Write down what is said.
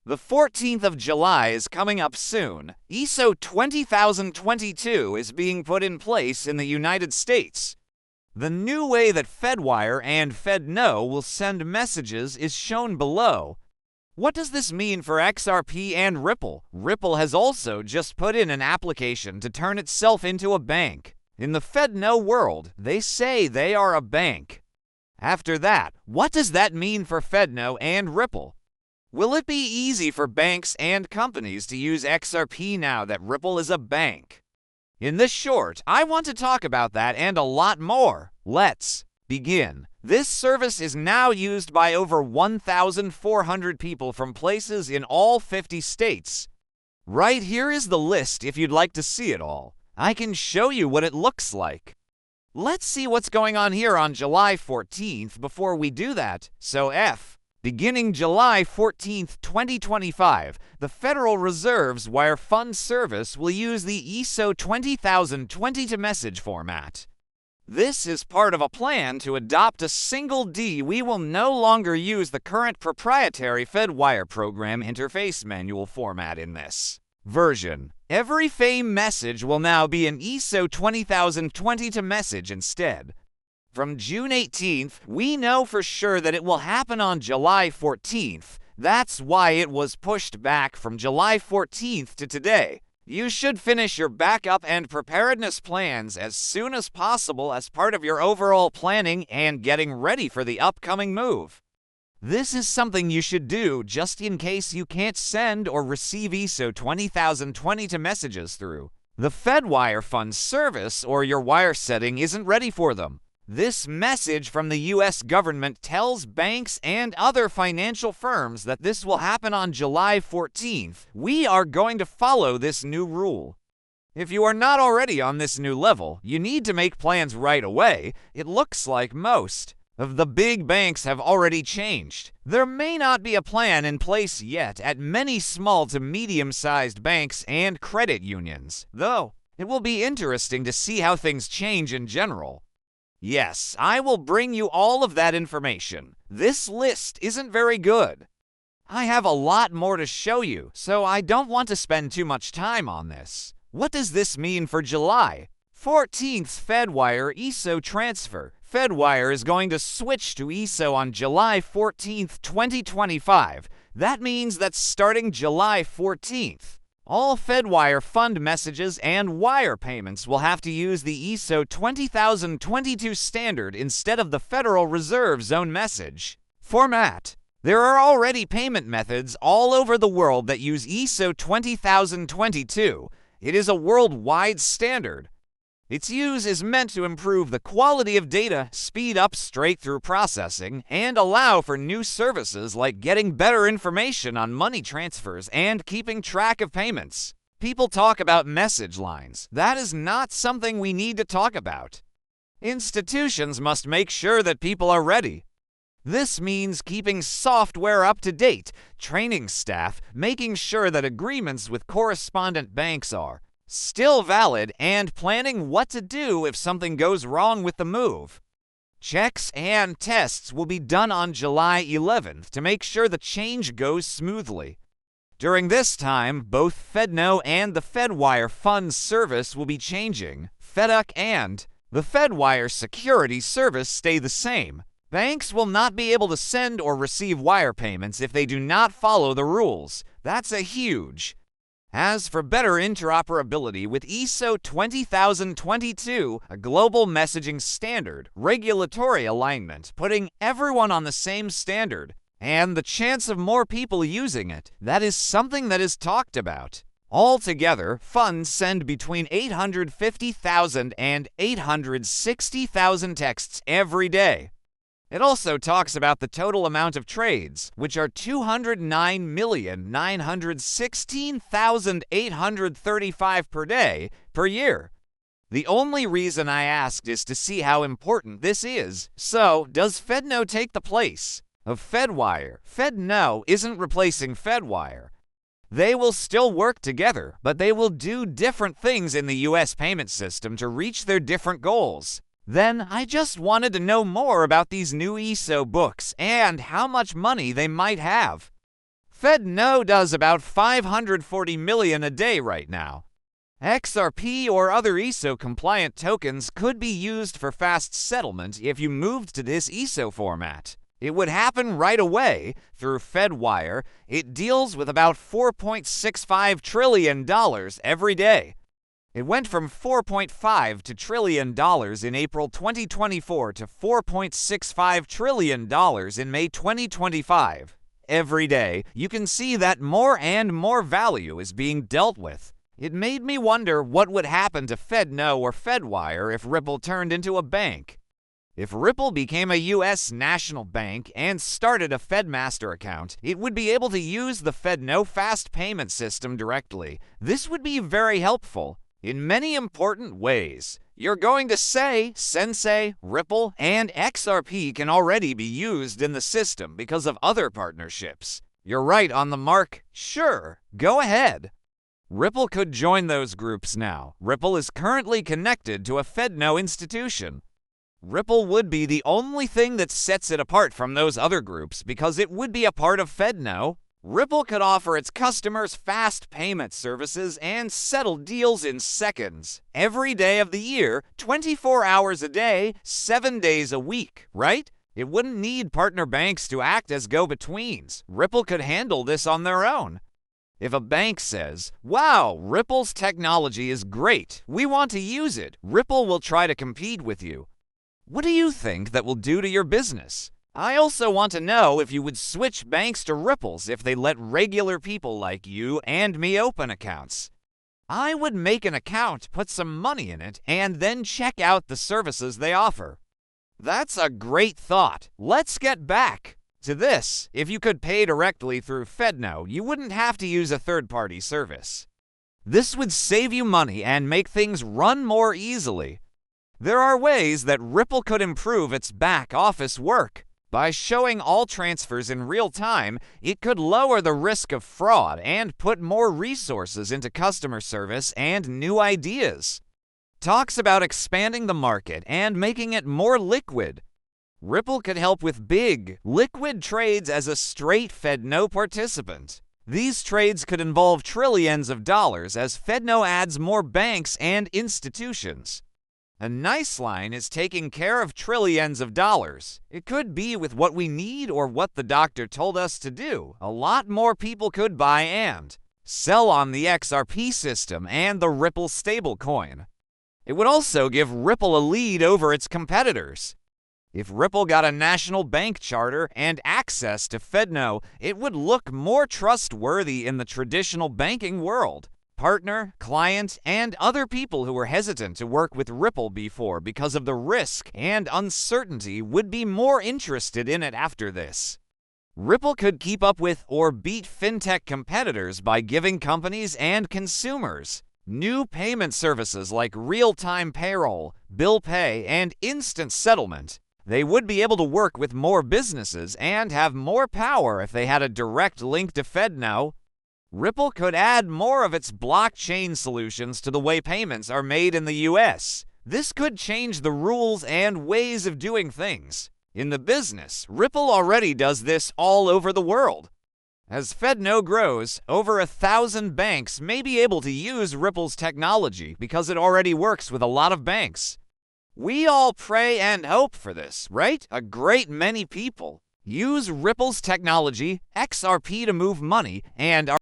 The 14th of July is coming up soon. ISO 20022 is being put in place in the United States. The new way that Fedwire and FedNo will send messages is shown below. What does this mean for XRP and Ripple? Ripple has also just put in an application to turn itself into a bank. In the FedNo world, they say they are a bank. After that, what does that mean for FedNo and Ripple? Will it be easy for banks and companies to use XRP now that Ripple is a bank? In this short, I want to talk about that and a lot more. Let's begin. This service is now used by over 1,400 people from places in all 50 states. Right here is the list if you'd like to see it all. I can show you what it looks like. Let's see what's going on here on July 14th before we do that. Beginning July 14th, 2025, the Federal Reserve's Wire Fund Service will use the ISO 20022 message format. This is part of a plan to adopt a single D. We will no longer use the current proprietary Fedwire program interface manual format in this version. Every FAME message will now be an ISO 20022 message instead. From June 18th, we know for sure that it will happen on July 14th. That's why it was pushed back from July 14th to today. You should finish your backup and preparedness plans as soon as possible as part of your overall planning and getting ready for the upcoming move. This is something you should do just in case you can't send or receive ISO 20022 messages through the Fedwire Fund Service or your wire setting isn't ready for them. This message from the U.S. government tells banks and other financial firms that this will happen on July 14th. We are going to follow this new rule. If you are not already on this new level, you need to make plans right away. It looks like most of the big banks have already changed. There may not be a plan in place yet at many small to medium-sized banks and credit unions, though it will be interesting to see how things change in general. Yes, I will bring you all of that information. This list isn't very good. I have a lot more to show you, so I don't want to spend too much time on this. What does this mean for July 14th Fedwire ISO transfer? Fedwire is going to switch to ISO on July 14th, 2025. That means that starting July 14th, all Fedwire fund messages and wire payments will have to use the ISO 20022 standard instead of the Federal Reserve's own message format. There are already payment methods all over the world that use ISO 20022. It is a worldwide standard. Its use is meant to improve the quality of data, speed up straight-through processing, and allow for new services like getting better information on money transfers and keeping track of payments. People talk about message lines. That is not something we need to talk about. Institutions must make sure that people are ready. This means keeping software up to date, training staff, making sure that agreements with correspondent banks are still valid, and planning what to do if something goes wrong with the move. Checks and tests will be done on July 11th to make sure the change goes smoothly. During this time, both FedNo and the Fedwire Fund Service will be changing. FedUC and the Fedwire Security Service stay the same. Banks will not be able to send or receive wire payments if they do not follow the rules. That's a huge. As for better interoperability with ISO 20022, a global messaging standard, regulatory alignment, putting everyone on the same standard, and the chance of more people using it, that is something that is talked about. Altogether, funds send between 850,000 and 860,000 texts every day. It also talks about the total amount of trades, which are 209,916,835 per day, per year. The only reason I asked is to see how important this is. So, does FedNo take the place of Fedwire? FedNo isn't replacing Fedwire. They will still work together, but they will do different things in the US payment system to reach their different goals. Then I just wanted to know more about these new ISO books and how much money they might have. FedNo does about 540 million a day right now. XRP or other ESO-compliant tokens could be used for fast settlement if you moved to this ESO format. It would happen right away through FedWire. It deals with about $4.65 trillion every day. It went from $4.5 trillion in April 2024 to $4.65 trillion in May 2025. Every day, you can see that more and more value is being dealt with. It made me wonder what would happen to FedNo or FedWire if Ripple turned into a bank. If Ripple became a U.S. national bank and started a FedMaster account, it would be able to use the FedNo fast payment system directly. This would be very helpful in many important ways. You're going to say Sensei, Ripple, and XRP can already be used in the system because of other partnerships. You're right on the mark. Sure, go ahead. Ripple could join those groups now. Ripple is currently connected to a FedNo institution. Ripple would be the only thing that sets it apart from those other groups because it would be a part of FedNo. Ripple could offer its customers fast payment services and settle deals in seconds, every day of the year, 24 hours a day, 7 days a week, right? It wouldn't need partner banks to act as go-betweens. Ripple could handle this on their own. If a bank says, "Wow, Ripple's technology is great, we want to use it," Ripple will try to compete with you. What do you think that will do to your business? I also want to know if you would switch banks to Ripples if they let regular people like you and me open accounts. I would make an account, put some money in it, and then check out the services they offer. That's a great thought. Let's get back to this. If you could pay directly through FedNo, you wouldn't have to use a third-party service. This would save you money and make things run more easily. There are ways that Ripple could improve its back-office work. By showing all transfers in real time, it could lower the risk of fraud and put more resources into customer service and new ideas. Talks about expanding the market and making it more liquid. Ripple could help with big, liquid trades as a straight FedNo participant. These trades could involve trillions of dollars as FedNo adds more banks and institutions. A nice line is taking care of trillions of dollars. It could be with what we need or what the doctor told us to do. A lot more people could buy and sell on the XRP system and the Ripple stablecoin. It would also give Ripple a lead over its competitors. If Ripple got a national bank charter and access to FedNo, it would look more trustworthy in the traditional banking world. Partner, client, and other people who were hesitant to work with Ripple before because of the risk and uncertainty would be more interested in it after this. Ripple could keep up with or beat fintech competitors by giving companies and consumers new payment services like real-time payroll, bill pay, and instant settlement. They would be able to work with more businesses and have more power if they had a direct link to FedNo. Ripple could add more of its blockchain solutions to the way payments are made in the US. This could change the rules and ways of doing things. In the business, Ripple already does this all over the world. As FedNo grows, over 1,000 banks may be able to use Ripple's technology because it already works with a lot of banks. We all pray and hope for this, right? A great many people use Ripple's technology, XRP, to move money, and